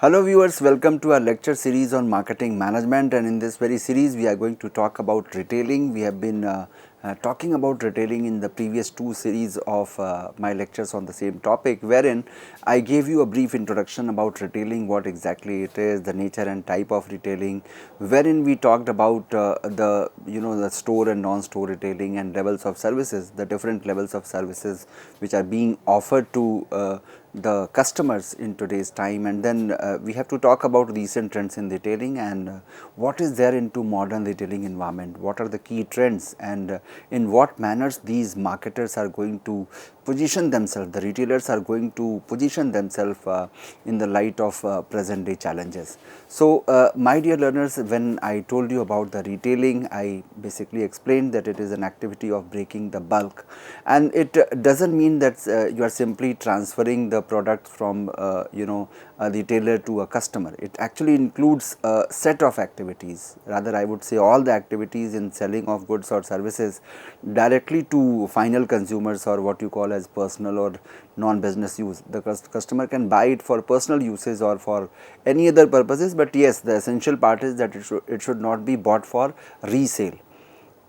Hello viewers, welcome to our lecture series on marketing management, and in this very series we are going to talk about retailing. We have been talking about retailing in the previous two series of my lectures on the same topic, wherein I gave you a brief introduction about retailing, what exactly it is, the nature and type of retailing, wherein we talked about the store and non-store retailing and levels of services, the different levels of services which are being offered to the customers in today's time, and then we have to talk about recent trends in retailing and what is there into modern retailing environment, what are the key trends, and in what manners these marketers are going to position themselves, the retailers are going to position themselves in the light of present day challenges. So my dear learners, when I told you about the retailing, I basically explained that it is an activity of breaking the bulk, and it doesn't mean that you are simply transferring the product from a retailer to a customer. It actually includes a set of activities, rather I would say all the activities in selling of goods or services directly to final consumers, or what you call as personal or non-business use. The customer can buy it for personal uses or for any other purposes, but yes, the essential part is that it should not be bought for resale.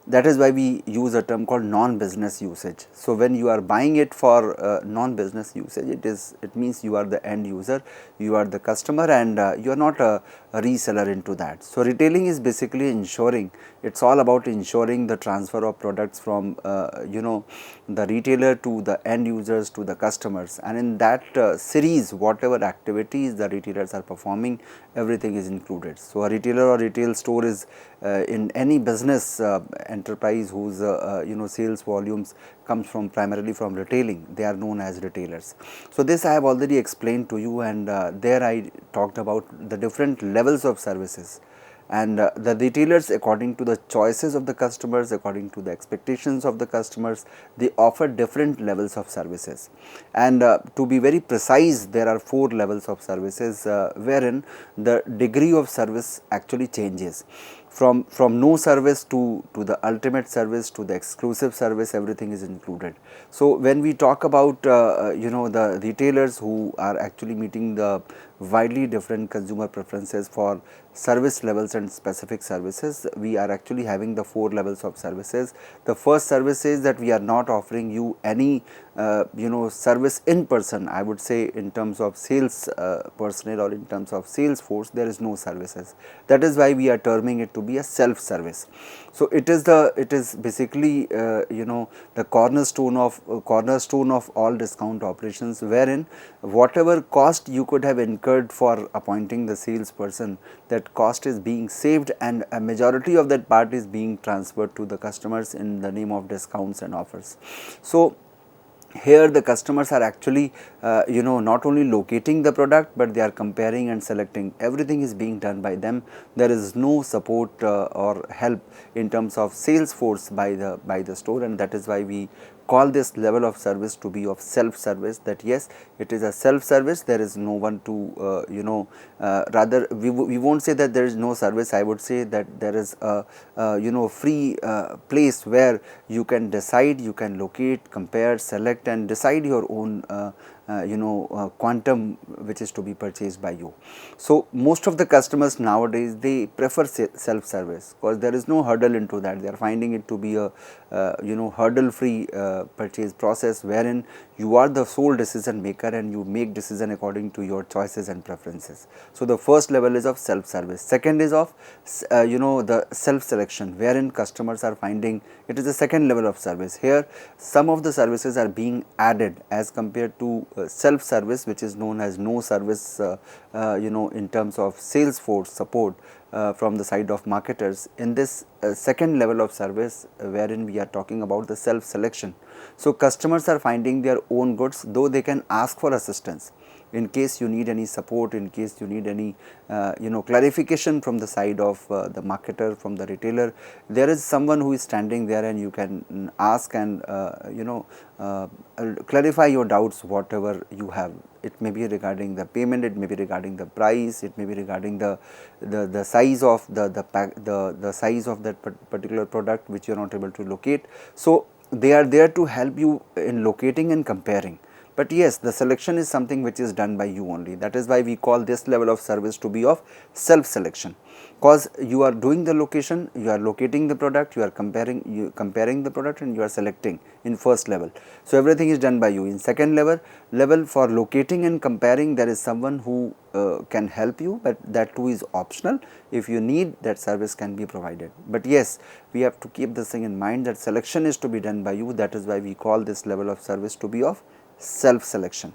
That is why we use a term called non-business usage. So when you are buying it for non-business usage, it means you are the end user, you are the customer, and you are not a reseller into that. So retailing is basically ensuring, it's all about ensuring the transfer of products from the retailer to the end users to the customers, and in that series, whatever activities the retailers are performing, everything is included. So a retailer or retail store is in any business enterprise whose sales volumes comes from primarily from retailing, they are known as retailers. So this I have already explained to you, and there I talked about the different levels of services, and the retailers, according to the choices of the customers, according to the expectations of the customers, they offer different levels of services. And to be very precise, there are 4 levels of services wherein the degree of service actually changes from no service to the ultimate service to the exclusive service. Everything is included. So when we talk about the retailers who are actually meeting the widely different consumer preferences for service levels and specific services, we are actually having the 4 levels of services. The first service is that we are not offering you any service in person. I would say in terms of sales personnel or in terms of sales force, there is no services. That is why we are terming it to be a self service. So it is basically the cornerstone of all discount operations, wherein whatever cost you could have incurred for appointing the salesperson, that cost is being saved, and a majority of that part is being transferred to the customers in the name of discounts and offers. So here the customers are actually not only locating the product, but they are comparing and selecting. Everything is being done by them. There is no support or help in terms of sales force by the store, and that is why we call this level of service to be of self service, that yes, it is a self service. There is no one to rather we won't say that there is no service. I would say that there is a free place where you can decide, you can locate, compare, select, and decide your own quantum which is to be purchased by you. So most of the customers nowadays, they prefer self service because there is no hurdle into that. They are finding it to be a hurdle free purchase process, wherein you are the sole decision maker and you make decision according to your choices and preferences. So the first level is of self service. Second is of the self selection, wherein customers are finding it is the second level of service. Here some of the services are being added as compared to self service, which is known as no service in terms of sales force support from the side of marketers. In this second level of service, wherein we are talking about the self selection. So customers are finding their own goods, though they can ask for assistance in case you need any support, in case you need any clarification from the side of the marketer, from the retailer. There is someone who is standing there and you can ask and clarify your doubts, whatever you have. It may be regarding the payment, it may be regarding the price, it may be regarding the size of the size of that particular product which you are not able to locate. So they are there to help you in locating and comparing. but yes, the selection is something which is done by you only. That is why we call this level of service to be of self selection, because you are doing the location, you are locating the product, you are comparing the product, and you are selecting in first level. So everything is done by you. In second level for locating and comparing, there is someone who can help you, but that too is optional. If you need, that service can be provided. But yes, we have to keep this thing in mind that selection is to be done by you. That is why we call this level of service to be of self selection.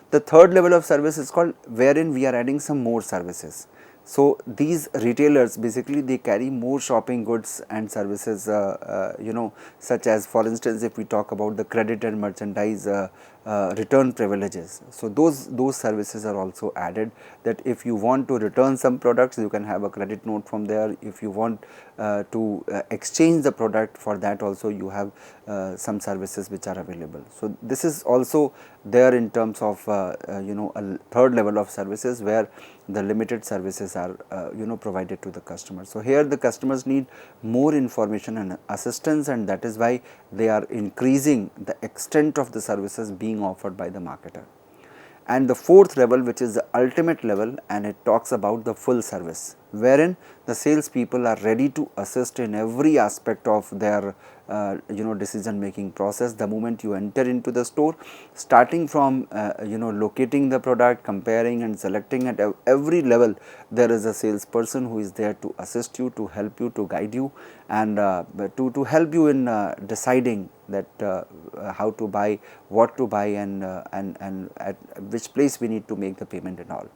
The third level of service is called wherein we are adding some more services. So these retailers basically they carry more shopping goods and services, such as, for instance, if we talk about the credit and merchandise return privileges. So those services are also added, that if you want to return some products, you can have a credit note from there. If you want to exchange the product, for that also you have some services which are available. So this is also there in terms of a third level of services, where the limited services are provided to the customer. So here the customers need more information and assistance, and that is why they are increasing the extent of the services being offered by the marketer. And the fourth level, which is the ultimate level, and it talks about the full service, wherein the salespeople are ready to assist in every aspect of their decision making process the moment you enter into the store, starting from locating the product, comparing and selecting. At every level there is a salesperson who is there to assist you, to help you, to guide you, and to help you in deciding that how to buy, what to buy, and at which place we need to make the payment and all.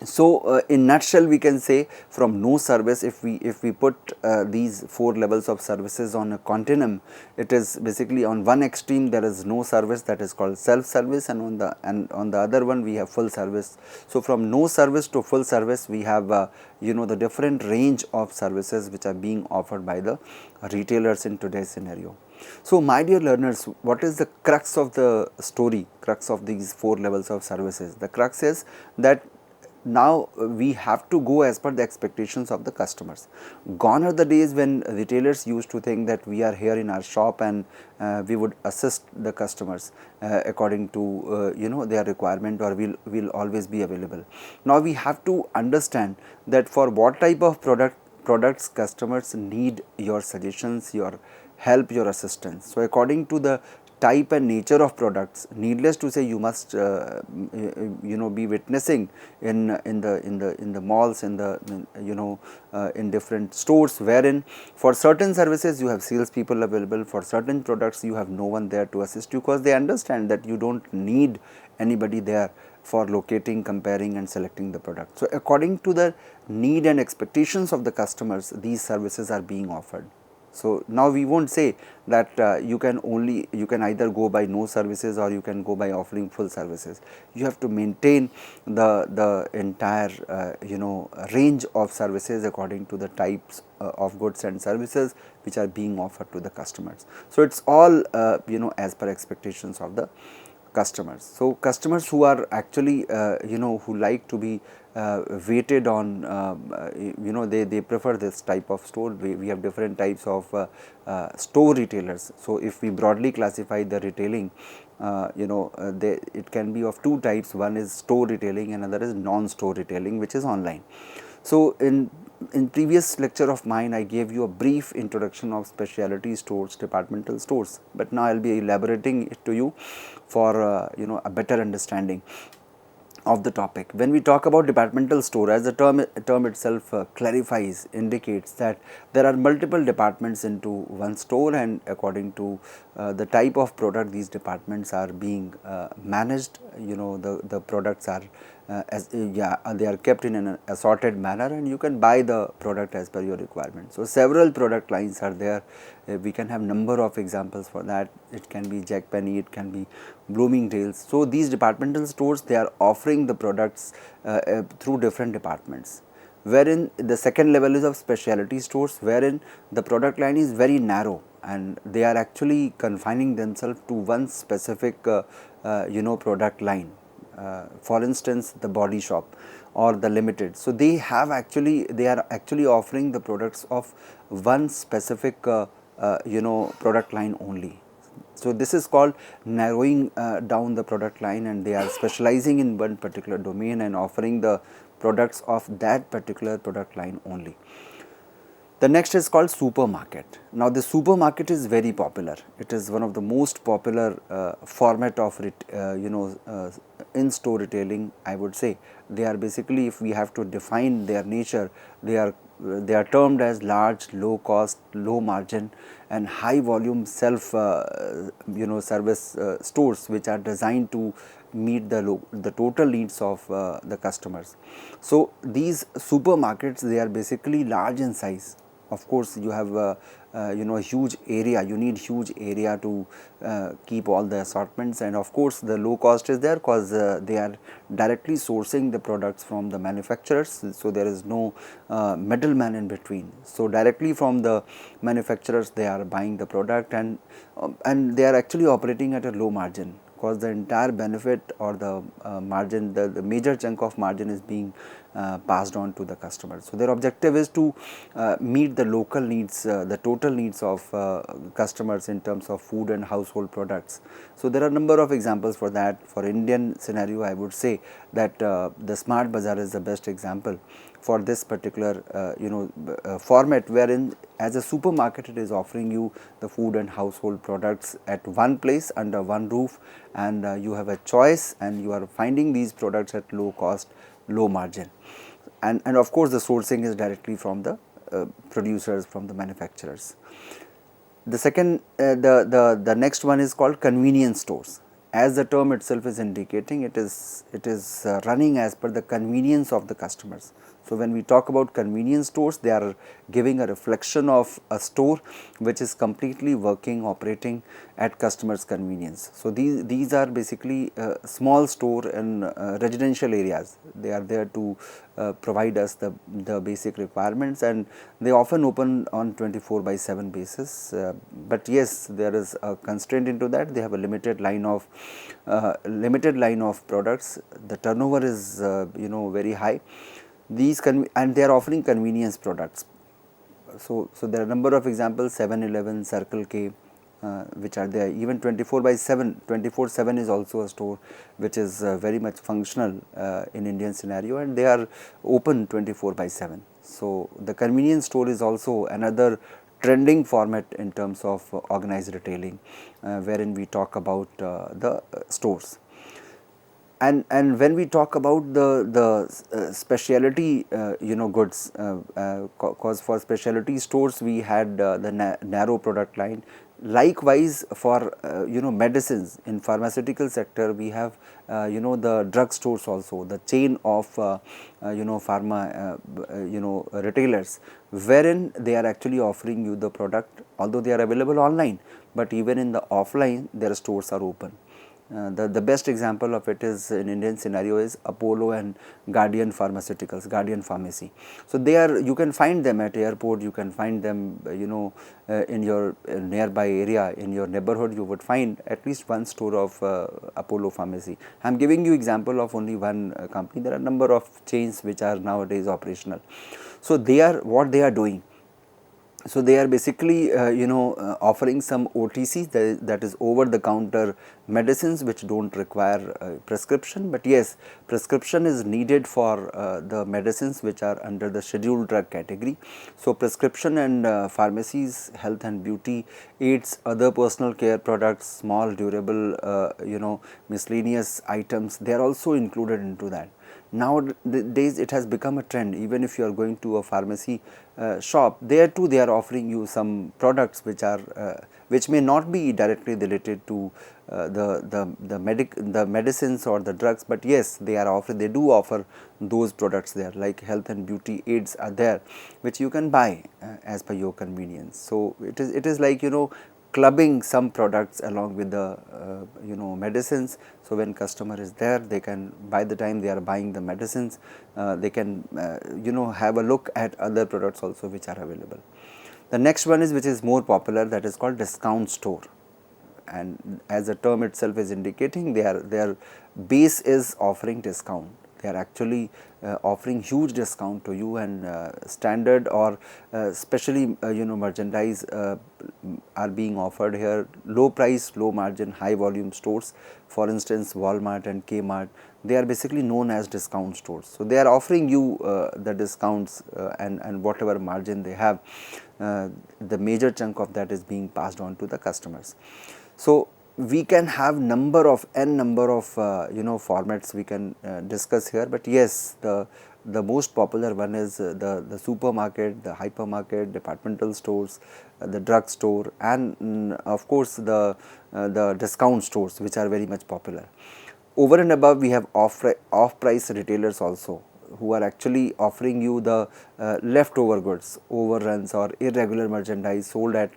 So in nutshell, we can say, from no service, if we put these four levels of services on a continuum, it is basically on one extreme there is no service, that is called self service, and on the other one we have full service. So from no service to full service, we have the different range of services which are being offered by the retailers in today's scenario. So my dear learners, what is the crux of the story, crux of these four levels of services? The crux is that now we have to go as per the expectations of the customers. Gone are the days when retailers used to think that we are here in our shop and we would assist the customers according to their requirement, or will always be available. Now we have to understand that for what type of products customers need your suggestions, your help, your assistance. So according to the type and nature of products, needless to say, you must be witnessing in the malls, in different stores, wherein for certain services you have salespeople available, for certain products you have no one there to assist you, because they understand that you don't need anybody there for locating, comparing and selecting the product. So according to the need and expectations of the customers, these services are being offered. So now we won't say that you can either go by no services or you can go by offering full services. You have to maintain the entire range of services according to the types of goods and services which are being offered to the customers. So it's all as per expectations of the customers. So customers who are actually who like to be weighted on, they prefer this type of store. We have different types of store retailers. So if we broadly classify the retailing, it can be of two types. One is store retailing, another is non-store retailing, which is online. So in previous lecture of mine, I gave you a brief introduction of specialty stores, departmental stores, but now I will be elaborating it to you for a better understanding of the topic. When we talk about departmental store, as the term itself clarifies, indicates that there are multiple departments into one store, and according to the type of product, these departments are being managed. The products are they are kept in an assorted manner, and you can buy the product as per your requirement. So several product lines are there. We can have number of examples for that. It can be Jack Penny, it can be Bloomingdale's. So these departmental stores, they are offering the products through different departments, wherein the second level is of specialty stores, wherein the product line is very narrow and they are actually confining themselves to one specific product line. For instance, the Body Shop or the Limited. So they are actually offering the products of one specific product line only. So this is called narrowing down the product line, and they are specializing in one particular domain and offering the products of that particular product line only. The next is called supermarket. Now the supermarket is very popular. It is one of the most popular format of in-store retailing, I would say. They are basically, if we have to define their nature, they are termed as large, low cost, low margin and high volume self service stores, which are designed to meet the total needs of the customers. So these supermarkets, they are basically large in size. Of course, you have a huge area, you need huge area to keep all the assortments, and of course the low cost is there because they are directly sourcing the products from the manufacturers. So there is no middleman in between. So directly from the manufacturers they are buying the product, and they are actually operating at a low margin, because the entire benefit or the margin, the major chunk of margin is being passed on to the customers. So their objective is to meet the local needs, the total needs of customers in terms of food and household products. So there are a number of examples for that. For Indian scenario, I would say that the Smart Bazaar is the best example for this particular format, wherein as a supermarket it is offering you the food and household products at one place under one roof, and you have a choice and you are finding these products at low cost, low margin, and of course the sourcing is directly from the producers, from the manufacturers. The second, the next one is called convenience stores. As the term itself is indicating, it is running as per the convenience of the customers. So when we talk about convenience stores, they are giving a reflection of a store which is completely working, operating at customers' convenience. So these are basically small store in residential areas. They are there to provide us the basic requirements, and they often open on 24/7 basis. But yes, there is a constraint into that. They have a limited line of products. The turnover is very high. And they are offering convenience products. So there are a number of examples: 7-Eleven, Circle K, which are there. Even 24/7, 24/7 is also a store which is very much functional in Indian scenario, and they are open 24/7. So the convenience store is also another trending format in terms of organized retailing, wherein we talk about the stores. And when we talk about the specialty goods, cause for specialty stores we had the narrow product line. Likewise for medicines, in pharmaceutical sector we have the drug stores also, the chain of pharma retailers, wherein they are actually offering you the product, although they are available online, but even in the offline their stores are open. The best example of it is in Indian scenario is Apollo and Guardian Pharmaceuticals, Guardian Pharmacy. So they are, you can find them at airport, you can find them in your nearby area, in your neighborhood you would find at least one store of Apollo Pharmacy. I am giving you example of only one company. There are a number of chains which are nowadays operational. So they are, what they are doing, so they are basically offering some OTC, that is over the counter medicines which do not require prescription, but yes, prescription is needed for the medicines which are under the scheduled drug category. So prescription and pharmacies, health and beauty aids, other personal care products, small durable miscellaneous items, they are also included into that. Nowadays it has become a trend. Even if you are going to a pharmacy shop, there too they are offering you some products which are which may not be directly related to the medicines or the drugs, but yes, they do offer those products there, like health and beauty aids are there, which you can buy as per your convenience. So it is like clubbing some products along with the medicines. So when customer is there, they can, by the time they are buying the medicines, they can have a look at other products also which are available. The next one is, which is more popular, that is called discount store, and as the term itself is indicating, their base is offering discount. They are actually offering huge discount to you, and standard or especially merchandise are being offered here. Low price, low margin, high volume stores, for instance Walmart and Kmart, they are basically known as discount stores. So they are offering you the discounts, and whatever margin they have, the major chunk of that is being passed on to the customers. So we can have n number of formats we can discuss here, but yes, the most popular one is the supermarket, the hypermarket, departmental stores, the drug store, and of course the discount stores, which are very much popular. Over and above, we have off price retailers also, who are actually offering you the leftover goods, overruns or irregular merchandise sold at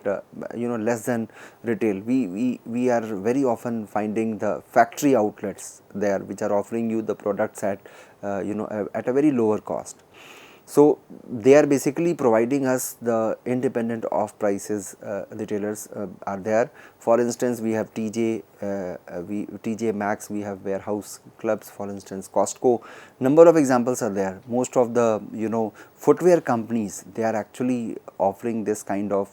less than retail. We are very often finding the factory outlets there, which are offering you the products at at a very lower cost. So they are basically providing us the independent off prices retailers are there. For instance, we have TJ Maxx, we have warehouse clubs, for instance Costco. Number of examples are there. Most of the footwear companies, they are actually offering this kind of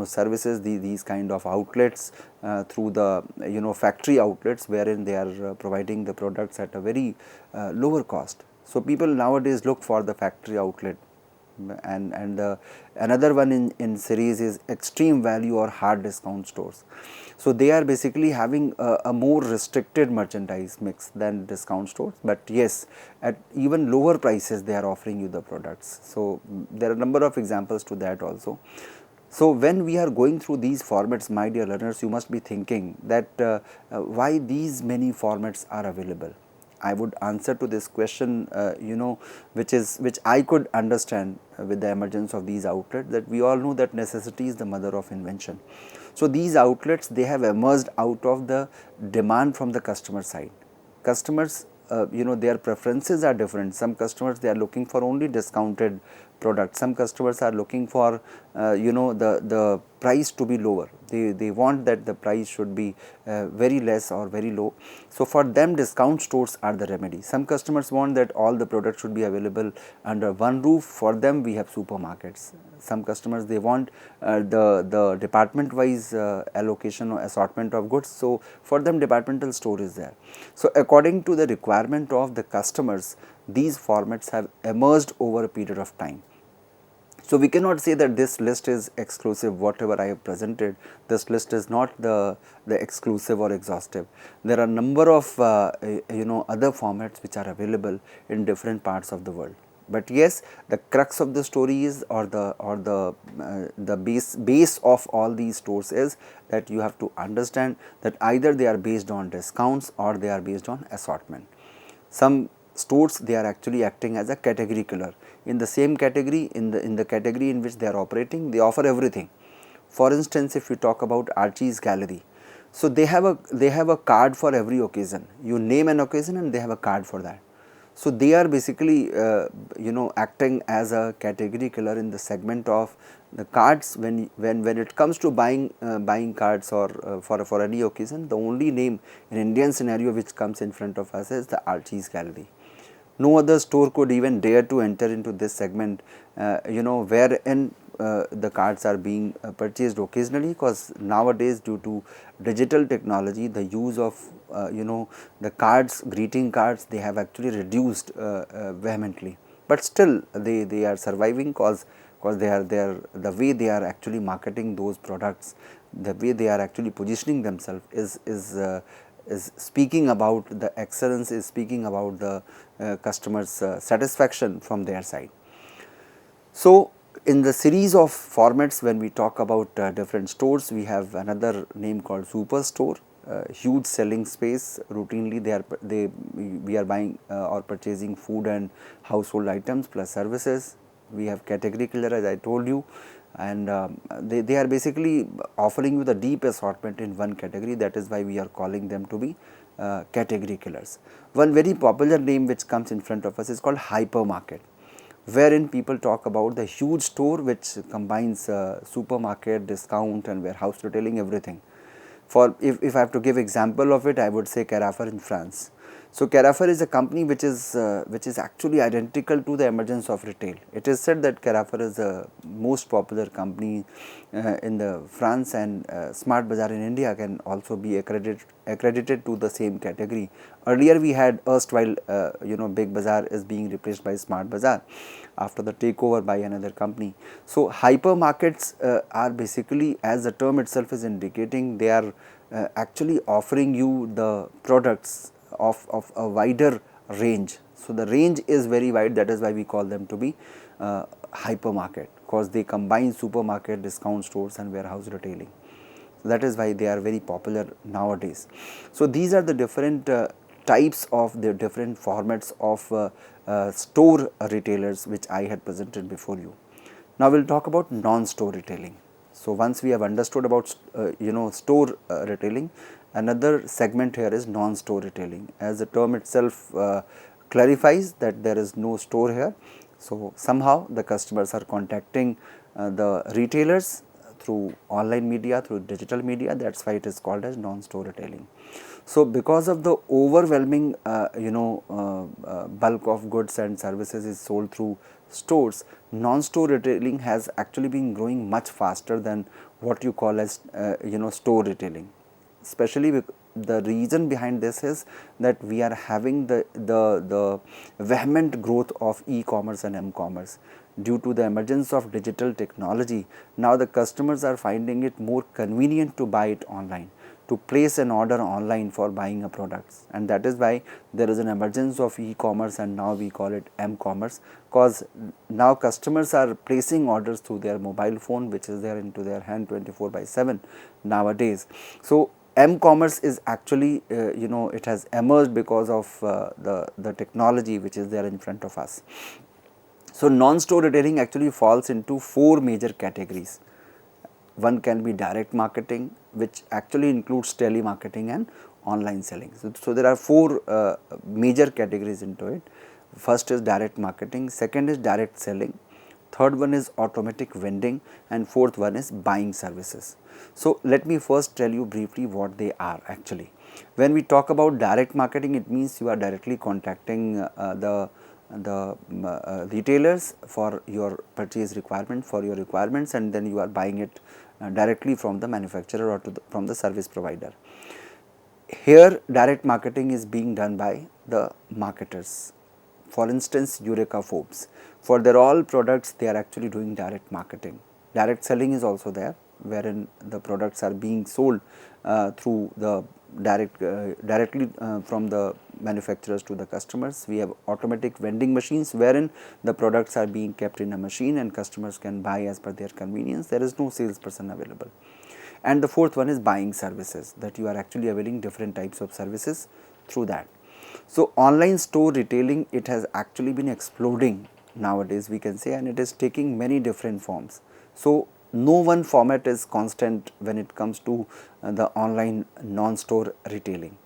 services, these kind of outlets through the factory outlets, wherein they are providing the products at a very lower cost. So people nowadays look for the factory outlet. And another one in series is extreme value or hard discount stores. So they are basically having a more restricted merchandise mix than discount stores, but yes, at even lower prices they are offering you the products. So there are a number of examples to that also. So when we are going through these formats, my dear learners, you must be thinking that why these many formats are available. I would answer to this question, which I could understand with the emergence of these outlets, that we all know that necessity is the mother of invention. So these outlets, they have emerged out of the demand from the customer side. Customers, their preferences are different. Some customers, they are looking for only discounted products. Some customers are looking for the price to be lower. They want that the price should be very less or very low. So for them, discount stores are the remedy. Some customers want that all the products should be available under one roof. For them, we have supermarkets. Some customers, they want the department wise allocation or assortment of goods. So for them, departmental store is there. So according to the requirement of the customers, these formats have emerged over a period of time. So we cannot say that this list is exclusive. Whatever I have presented, this list is not the exclusive or exhaustive. There are number of other formats which are available in different parts of the world. But yes, the crux of the story is, or the base of all these stores is that you have to understand that either they are based on discounts or they are based on assortment. Some stores, they are actually acting as a category killer. In the same category, in the category in which they are operating, they offer everything. For instance, if you talk about Archie's Gallery, so they have a card for every occasion. You name an occasion and they have a card for that. So they are basically acting as a category killer in the segment of the cards. When it comes to buying cards or for any occasion, the only name in Indian scenario which comes in front of us is the Archie's Gallery. No other store could even dare to enter into this segment, wherein the cards are being purchased occasionally, because nowadays, due to digital technology, the use of the cards, greeting cards, they have actually reduced vehemently. But still they are surviving, because they are the way they are actually marketing those products, the way they are actually positioning themselves is speaking about the excellence, is speaking about the customers satisfaction from their side. So in the series of formats, when we talk about different stores, we have another name called Superstore. Huge selling space. Routinely we are buying or purchasing food and household items plus services. We have category killer, as I told you, and they are basically offering you the deep assortment in one category. That is why we are calling them to be category killers. One very popular name which comes in front of us is called hypermarket, wherein people talk about the huge store which combines supermarket, discount and warehouse retailing, everything. For if I have to give example of it, I would say Carrefour in France. So Carrefour is a company which is actually identical to the emergence of retail. It is said that Carrefour is the most popular company in the France, and Smart Bazaar in India can also be accredited to the same category. Earlier we had erstwhile Big Bazaar is being replaced by Smart Bazaar after the takeover by another company. So hypermarkets are basically, as the term itself is indicating, they are actually offering you the products of a wider range. So the range is very wide, that is why we call them to be hypermarket, because they combine supermarket, discount stores and warehouse retailing. So that is why they are very popular nowadays. So these are the different types of the different formats of store retailers which I had presented before you. Now we will talk about non-store retailing. So once we have understood about store retailing, another segment here is non-store retailing, as the term itself clarifies that there is no store here. So somehow the customers are contacting the retailers through online media, through digital media, that is why it is called as non-store retailing. So because of the overwhelming bulk of goods and services is sold through stores, non-store retailing has actually been growing much faster than what you call as store retailing. Especially the reason behind this is that we are having the vehement growth of e-commerce and m-commerce. Due to the emergence of digital technology, now the customers are finding it more convenient to buy it online, to place an order online for buying a products, and that is why there is an emergence of e-commerce, and now we call it m-commerce, because now customers are placing orders through their mobile phone, which is there into their hand 24/7 nowadays. So m-commerce is actually it has emerged because of the technology which is there in front of us. So non-store retailing actually falls into 4 major categories. One can be direct marketing, which actually includes telemarketing and online selling. So there are 4 major categories into it. First is direct marketing, second is direct selling, third one is automatic vending, and fourth one is buying services. So let me first tell you briefly what they are actually. When we talk about direct marketing, it means you are directly contacting the retailers for your purchase requirement, for your requirements, and then you are buying it directly from the manufacturer or from the service provider. Here direct marketing is being done by the marketers. For instance, Eureka Forbes, for their all products they are actually doing direct marketing. Direct selling is also there, wherein the products are being sold through the directly from the manufacturers to the customers. We have automatic vending machines, wherein the products are being kept in a machine and customers can buy as per their convenience. There is no salesperson available. And the fourth one is buying services, that you are actually availing different types of services through that. So online store retailing, it has actually been exploding nowadays, we can say, and it is taking many different forms. So no one format is constant when it comes to the online non-store retailing.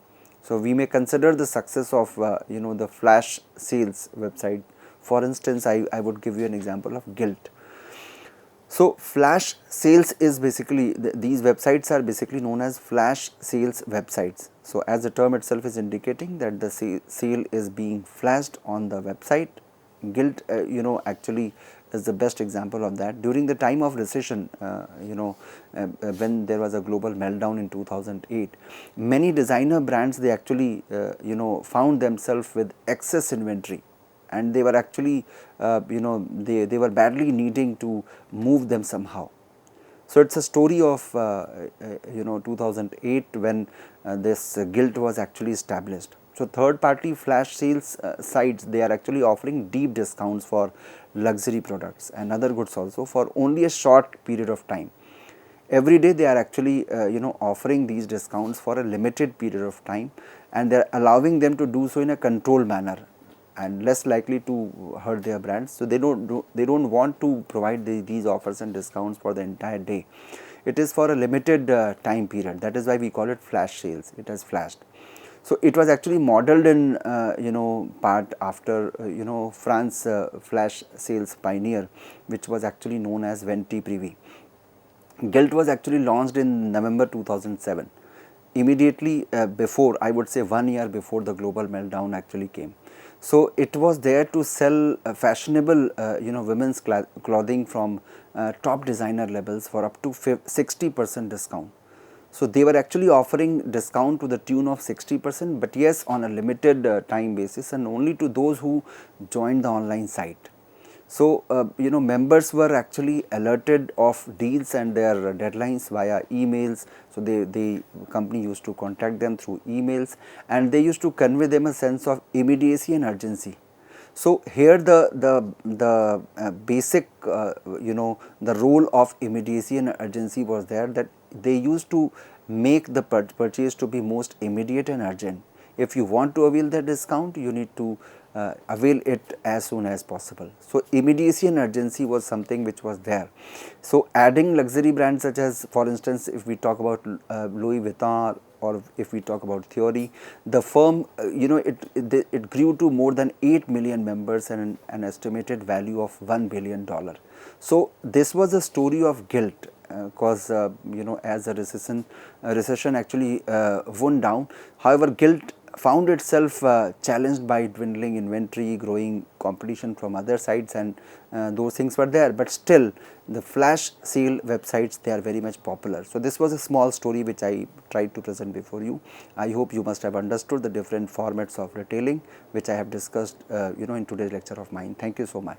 So we may consider the success of the flash sales website. For instance, I would give you an example of Guilt. So flash sales is basically, these websites are basically known as flash sales websites. So as the term itself is indicating that the sale is being flashed on the website. Guilt actually is the best example of that. During the time of recession, when there was a global meltdown in 2008, many designer brands, they actually found themselves with excess inventory, and they were actually they were badly needing to move them somehow. So it's a story of 2008 when this Guilt was actually established. So third party flash sales sites, they are actually offering deep discounts for luxury products and other goods also for only a short period of time. Every day they are actually offering these discounts for a limited period of time, and they are allowing them to do so in a controlled manner and less likely to hurt their brands. So they don't want to provide these offers and discounts for the entire day. It is for a limited time period. That is why we call it flash sales. It has flashed. So it was actually modeled in part after France flash sales pioneer, which was actually known as Venti Privy. Guilt was actually launched in November 2007. immediately before, I would say 1 year before the global meltdown actually came. So it was there to sell fashionable women's clothing from top designer levels for up to 60% discount. So they were actually offering discount to the tune of 60%, but yes, on a limited time basis and only to those who joined the online site. So members were actually alerted of deals and their deadlines via emails. So the company used to contact them through emails, and they used to convey them a sense of immediacy and urgency. So here the basic the role of immediacy and urgency was there, that they used to make the purchase to be most immediate and urgent. If you want to avail the discount, you need to avail it as soon as possible. So immediacy and urgency was something which was there. So adding luxury brands such as, for instance, if we talk about Louis Vuitton, or if we talk about Theory, the firm it grew to more than 8 million members and an estimated value of $1 billion. So this was a story of guilt, because as a recession actually wound down. However, guilt found itself challenged by dwindling inventory, growing competition from other sites, and those things were there, but still the flash sale websites, they are very much popular. So this was a small story which I tried to present before you. I hope you must have understood the different formats of retailing which I have discussed in today's lecture of mine. Thank you so much.